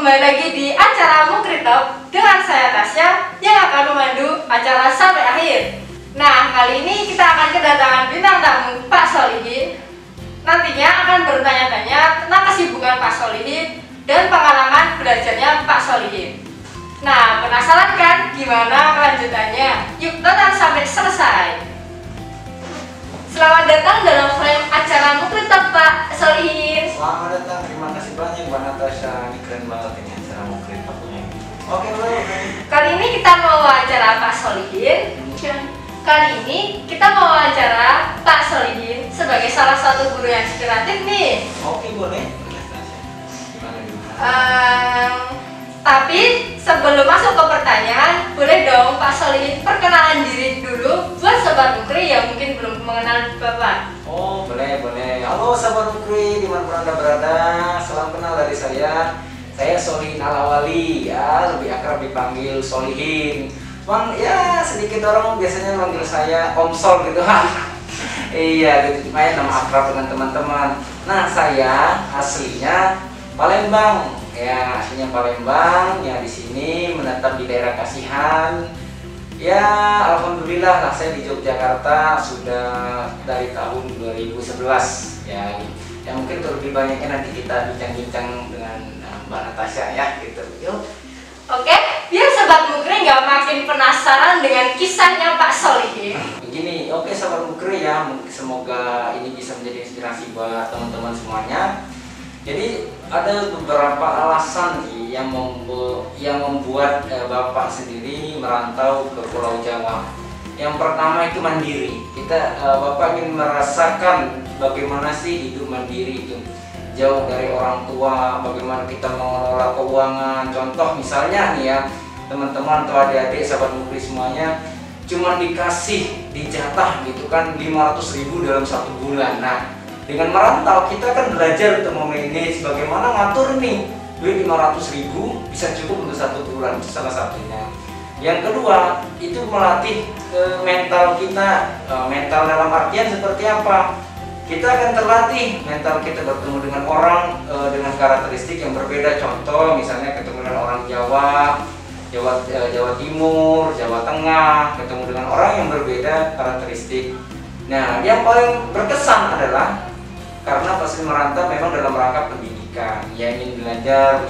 kembali lagi di acara Mukritalk dengan saya Tasya yang akan memandu acara sampai akhir. Nah, kali ini kita akan kedatangan bintang tamu Pak Solihin. Nantinya akan bertanya-tanya tentang kesibukan Pak Solihin dan pengalaman belajarnya Pak Solihin. Nah, penasaran kan gimana kelanjutannya? Yuk tonton sampai selesai. Selamat datang dalam frame acara Mukritalk Pak Solihin. Selamat datang, terima kasih banyak Mbak Natasha. Ini keren banget ini acara Mukritalknya. Oke, boleh. Kali ini kita mau wawancara Pak Solihin. Kali ini kita mau wawancara Pak Solihin sebagai salah satu guru yang inspiratif nih. Oke, boleh. Gimana? Tapi sebelum masuk ke pertanyaan, boleh dong Pak Solihin perkenalan diri dulu buat Sobat Mukri yang mungkin belum mengenal Bapak. Oh, boleh. Halo Sobat Mukri, dimanapun Anda berada. Salam kenal dari saya. Saya Solihin Alawali, ya lebih akrab dipanggil Solihin. Cuman ya sedikit orang biasanya manggil saya Om Sol gitu. Iya, gitu. Supaya nama akrab dengan teman-teman. Nah, saya aslinya Palembang. Ya, aslinya Palembang, ya di sini menetap di daerah Kasihan. Ya, alhamdulillah lah saya di Yogyakarta sudah dari tahun 2011. Ya, mungkin lebih banyaknya nanti kita bincang-bincang dengan Mbak Natasha ya, gitu. Yuk. Oke, biar Sobat Mukri nggak makin penasaran dengan kisahnya Pak Solihin. Begini, oke Sobat Mukri ya, semoga ini bisa menjadi inspirasi buat teman-teman semuanya. Jadi ada beberapa alasan nih yang membuat Bapak sendiri merantau ke Pulau Jawa. Yang pertama itu mandiri. Bapak ingin merasakan bagaimana sih hidup mandiri itu, jauh dari orang tua, bagaimana kita mengelola keuangan. Contoh misalnya nih ya, teman-teman atau adik-adik Sahabat Mukri semuanya cuma dikasih dijatah gitu kan 500.000 dalam 1 bulan. Nah, dengan merantau kita kan belajar untuk memanage bagaimana ngatur nih duit 500.000 bisa cukup untuk 1 bulan, itu salah satunya. Yang kedua itu melatih mental kita. Mental dalam artian seperti apa? Kita akan terlatih mental kita bertemu dengan orang dengan karakteristik yang berbeda. Contoh misalnya ketemu dengan orang Jawa Timur, Jawa Tengah, ketemu dengan orang yang berbeda karakteristik. Nah, yang paling berkesan adalah karena pasti merantau memang dalam rangka pendidikan, ya ingin belajar,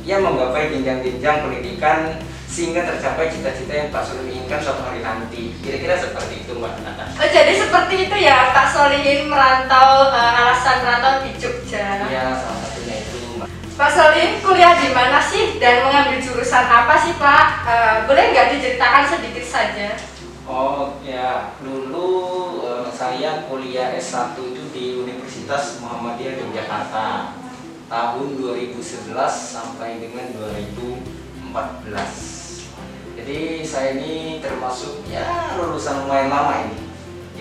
ya menggapai jenjang-jenjang pendidikan sehingga tercapai cita-cita yang Pak Solihin inginkan suatu hari nanti. Kira-kira seperti itu Mbak Natasha. Oh, jadi seperti itu ya Pak Solihin merantau, alasan merantau di Jogja. Ya, salah satunya itu Mbak. Pak Solihin kuliah di mana sih dan mengambil jurusan apa sih Pak? Boleh nggak diceritakan sedikit saja? Oh ya, dulu saya kuliah S1 itu di Universitas Muhammadiyah Yogyakarta tahun 2011 sampai dengan 2014. Jadi saya ini termasuk ya lulusan lumayan lama ini.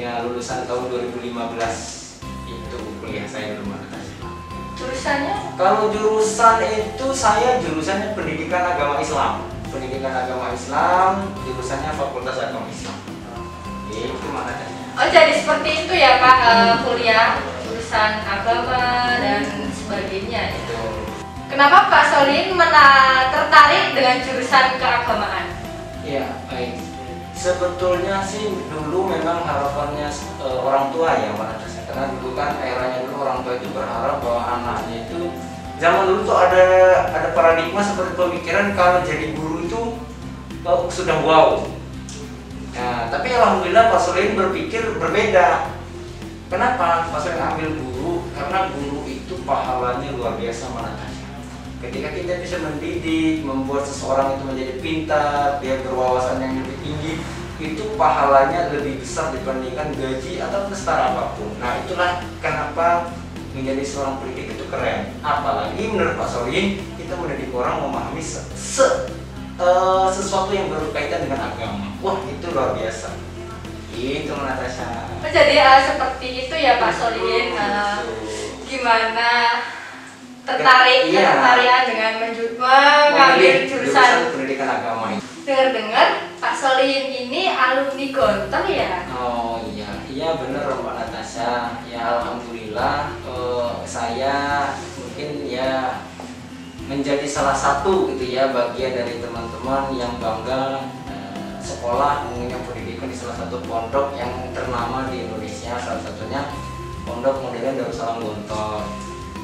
Ya, lulusan tahun 2015 itu kuliah saya dulu. Jurusannya? Kalau jurusan itu saya jurusannya Pendidikan Agama Islam. Pendidikan Agama Islam, jurusannya Fakultas Agama Islam. Itu maknanya. Oh, jadi seperti itu ya Pak, kuliah jurusan agama dan sebagainya itu. Kenapa Pak Solihin tertarik dengan jurusan keagamaan? Ya, baik. Sebetulnya sih dulu memang harapannya orang tua ya Mbak Natasha. Karena dulu kan eranya dulu orang tua itu berharap bahwa anaknya itu, zaman dulu tuh ada paradigma seperti pemikiran kalau jadi guru itu sudah wow. Nah, tapi alhamdulillah Pak Solihin berpikir berbeda. Kenapa Pak Solihin ambil guru? Karena guru itu pahalanya luar biasa Mbak Natasha. Ketika kita bisa mendidik, membuat seseorang itu menjadi pintar, dia berwawasan yang lebih tinggi, itu pahalanya lebih besar dibandingkan gaji atau setara apapun. Nah, itulah kenapa menjadi seorang pendidik itu keren. Apalagi menurut Pak Solihin, kita mendidik orang memahami sesuatu yang berkaitan dengan agama. Wah, itu luar biasa. Itu Natasha. Oh, jadi seperti itu ya Pak Solihin. Gimana ketertarikan dengan mengambil jurusan pendidikan agama ini? Dengar-dengar Pak Solihin ini alumni Gontor ya? Oh iya bener Mbak Natasha. Ya alhamdulillah saya mungkin ya menjadi salah satu gitu ya bagian dari teman-teman yang bangga sekolah mengenyam pendidikan di salah satu pondok yang ternama di Indonesia, salah satunya Pondok Modern Darussalam Gontor.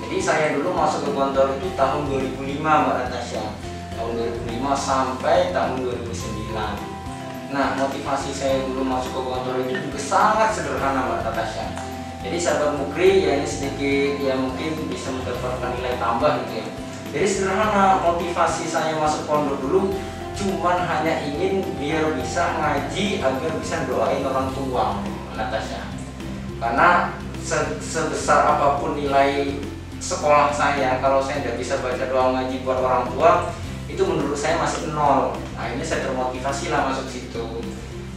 Jadi saya dulu masuk ke Gontor itu tahun 2005 Mbak Natasha, tahun 2005 sampai tahun 2009. Nah, motivasi saya dulu masuk ke Gontor itu juga sangat sederhana Mbak Natasha. Jadi sahabat Mukri ya, ini sedikit ya mungkin bisa mendapatkan nilai tambah gitu ya. Jadi sederhana, motivasi saya masuk pondok dulu cuman hanya ingin biar bisa ngaji agar bisa doain orang tua Natasha. Karena sebesar apapun nilai sekolah saya, kalau saya tidak bisa baca doa ngaji buat orang tua, itu menurut saya masih nol. Nah ini saya termotivasi lah masuk situ.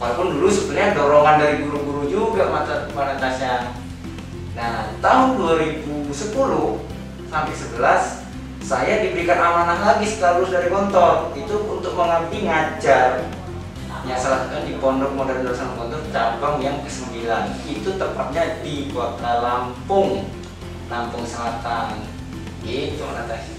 Walaupun dulu sebenarnya dorongan dari guru-guru juga Mbak Natasha. Nah tahun 2010 sampai 11 saya diberikan amanah lagi sekaligus dari Gontor, itu untuk mengabdi ngajar. Ya salah satunya di Pondok Modern Darussalam Gontor cabang yang ke-9. Itu tepatnya di Kota Lampung, Lampung Selatan. Gitu Natasha.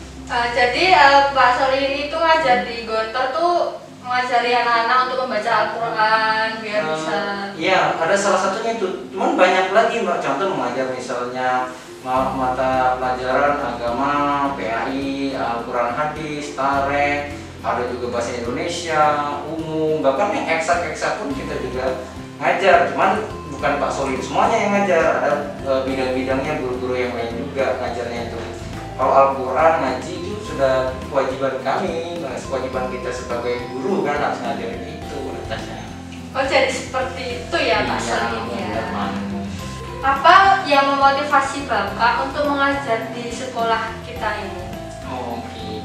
Jadi Pak Solihin itu ngajar di Gontor tuh mengajari anak-anak untuk membaca Al-Quran biar bisa. Iya, ada salah satunya itu. Cuman banyak lagi Mbak, contoh mengajar misalnya mata pelajaran agama, PAI, Al-Quran hadis, tarikh, ada juga bahasa Indonesia, umum, bahkan yang eksak pun kita juga ngajar. Cuman bukan Pak Solihin semuanya yang ngajar, ada bidang-bidangnya guru-guru yang lain juga ngajarnya itu. Kalau Al-Quran ngaji itu sudah kewajiban kami, kewajiban kita sebagai guru kan harus ngajarin itu Natasha. Oh jadi seperti itu ya Pak Solihin ya. Apa yang memotivasi Bapak untuk mengajar di sekolah kita ini? Oke,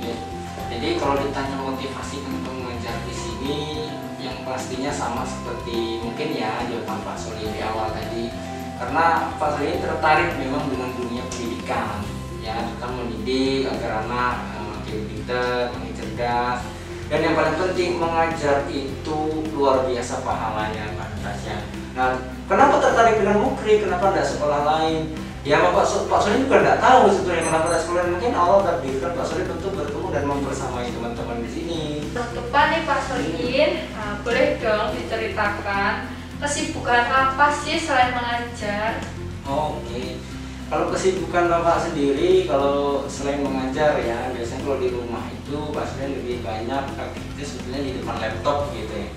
jadi kalau ditanya motivasi untuk mengajar di sini, yang pastinya sama seperti mungkin ya jawaban Pak Solihin di awal tadi, karena Pak Solihin tertarik memang dengan dunia pendidikan, ya tentang mendidik agar anak makin pintar, makin cerdas, dan yang paling penting mengajar itu luar biasa pahalanya Pak Natasha. Nah, kenapa tertarik dengan Mukri? Kenapa tidak sekolah lain? Ya Pak Solihin juga tidak tahu sebetulnya kenapa tidak sekolah lain. Mungkin Allah takdirkan Pak Solihin tentu bertemu dan mempersamai teman-teman di sini. Depan nih Pak Solihin, boleh dong diceritakan kesibukan apa sih selain mengajar? Oke. Kalau kesibukan Bapak sendiri, kalau selain mengajar ya, biasanya kalau di rumah itu Pak Solihin lebih banyak aktivitas sebetulnya di depan laptop gitu ya.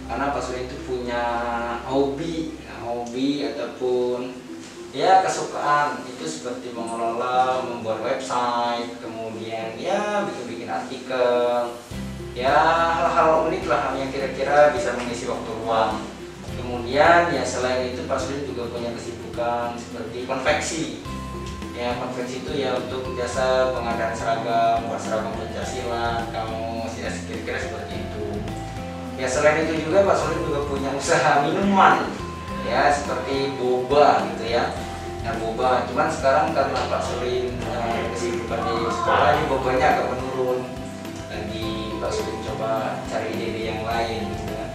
Karena Pak Solihin itu punya hobi ataupun ya kesukaan itu seperti mengelola, membuat website, kemudian ya bikin artikel, ya hal-hal unik lah yang kira-kira bisa mengisi waktu luang. Kemudian ya selain itu Pak Solihin juga punya kesibukan seperti konveksi. Ya konveksi itu ya untuk jasa pengadaan seragam, buat seragam Pancasila, kamu ya kira-kira seperti itu. Ya selain itu juga Pak Solihin juga punya usaha minuman, ya seperti boba gitu ya. Nah boba, cuman sekarang karena Pak Solihin kesibukan di sekolah, ini bobanya agak menurun. Lagi Pak Solihin coba cari ide-ide yang lain gitu ya.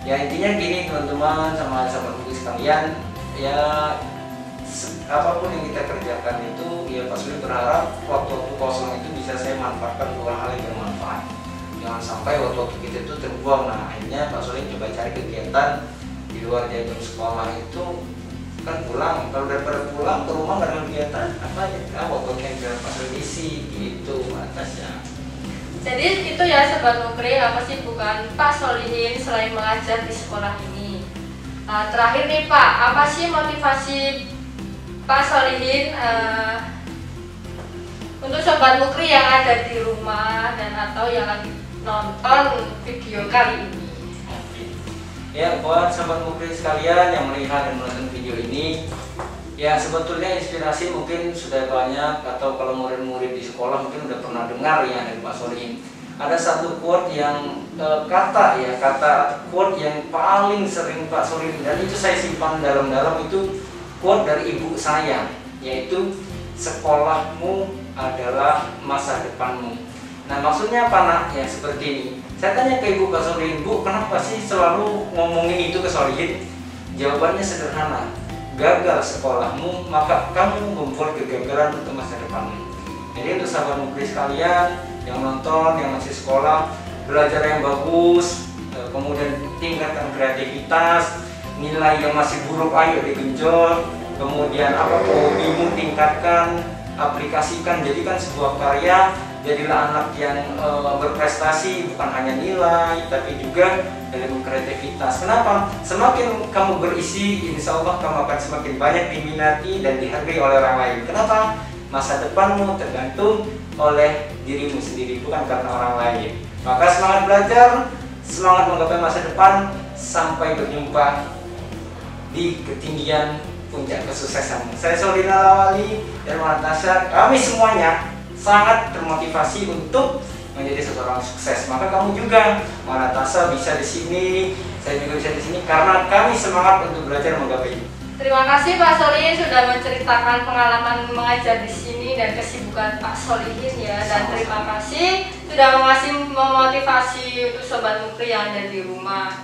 Ya intinya gini teman-teman sama sahabat buku sekalian, ya apapun yang kita kerjakan itu ya Pak Solihin berharap waktu-waktu kosong itu bisa saya manfaatkan untuk hal yang bermanfaat. Jangan sampai waktu kita itu terbuang. Nah akhirnya Pak Solihin coba cari kegiatan di luar jam sekolah itu kan pulang. Kalau daripada pulang ke rumah nggak ada kegiatan apa ya, waktu yang Pak Solihin isi gitu Natasha. Jadi itu ya Sobat Mukri, apa sih bukan Pak Solihin selain mengajar di sekolah ini. Nah, terakhir nih Pak, apa sih motivasi Pak Solihin untuk Sobat Mukri yang ada di rumah dan atau yang lagi nonton video kali ini? Ya buat Sobat Mukri sekalian yang melihat dan menonton video ini, ya sebetulnya inspirasi mungkin sudah banyak, atau kalau murid-murid di sekolah mungkin udah pernah dengar ya dari Pak Solihin. Ada satu quote yang kata quote yang paling sering Pak Solihin, dan itu saya simpan dalam-dalam, itu quote dari ibu saya, yaitu sekolahmu adalah masa depanmu. Nah maksudnya apa nak? Ya seperti ini. Saya tanya ke ibu Pak Solihin, Bu kenapa sih selalu ngomongin itu ke Solihin? Jawabannya sederhana, gagal sekolahmu maka kamu membuat kegagalan untuk masa depanmu. Jadi untuk sahabat Mukri sekalian yang nonton, yang masih sekolah, belajar yang bagus, kemudian tingkatkan kreativitas, nilai yang masih buruk ayo digenjot, kemudian apa hobimu tingkatkan, aplikasikan, jadikan sebuah karya, jadilah anak yang berprestasi, bukan hanya nilai tapi juga dalam kreativitas. Kenapa? Semakin kamu berisi, insya Allah kamu akan semakin banyak diminati dan dihargai oleh orang lain. Kenapa? Masa depanmu tergantung oleh dirimu sendiri, bukan karena orang lain. Maka semangat belajar, semangat menggapai masa depan, sampai berjumpa di ketinggian puncak kesuksesan. Saya Solina Lawali dan Natasha, kami semuanya sangat termotivasi untuk menjadi seseorang sukses. Maka kamu juga, Natasha bisa di sini, saya juga bisa di sini karena kami semangat untuk belajar menggapai. Terima kasih Pak Solihin sudah menceritakan pengalaman mengajar di sini dan kesibukan Pak Solihin ya. Dan terima kasih sudah memotivasi untuk Sobat Mukri yang ada di rumah.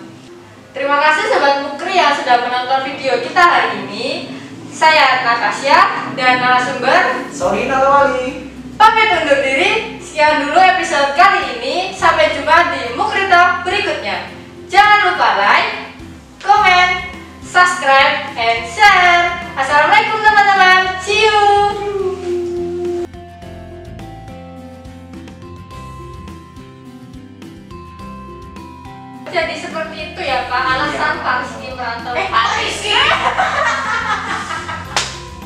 Terima kasih Sobat Mukri yang sudah menonton video kita hari ini. Saya Natasha dan narasumber Solina Lawali. Pamit undur diri. Sekian dulu episode kali ini. Sampai jumpa di Mukri Talk berikutnya. Jangan lupa like, komen, subscribe, and share. Assalamualaikum teman-teman. See you. Jadi seperti itu ya Pak, alasan Pak Rizky merantau. Pak Rizky.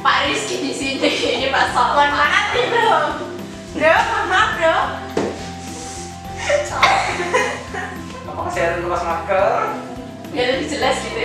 Pak Rizky di sini. Ini Pak Solman. Maaf nih bro. Bro, maaf bro. Apakah saya harus lepas masker? Biar lebih jelas gitu.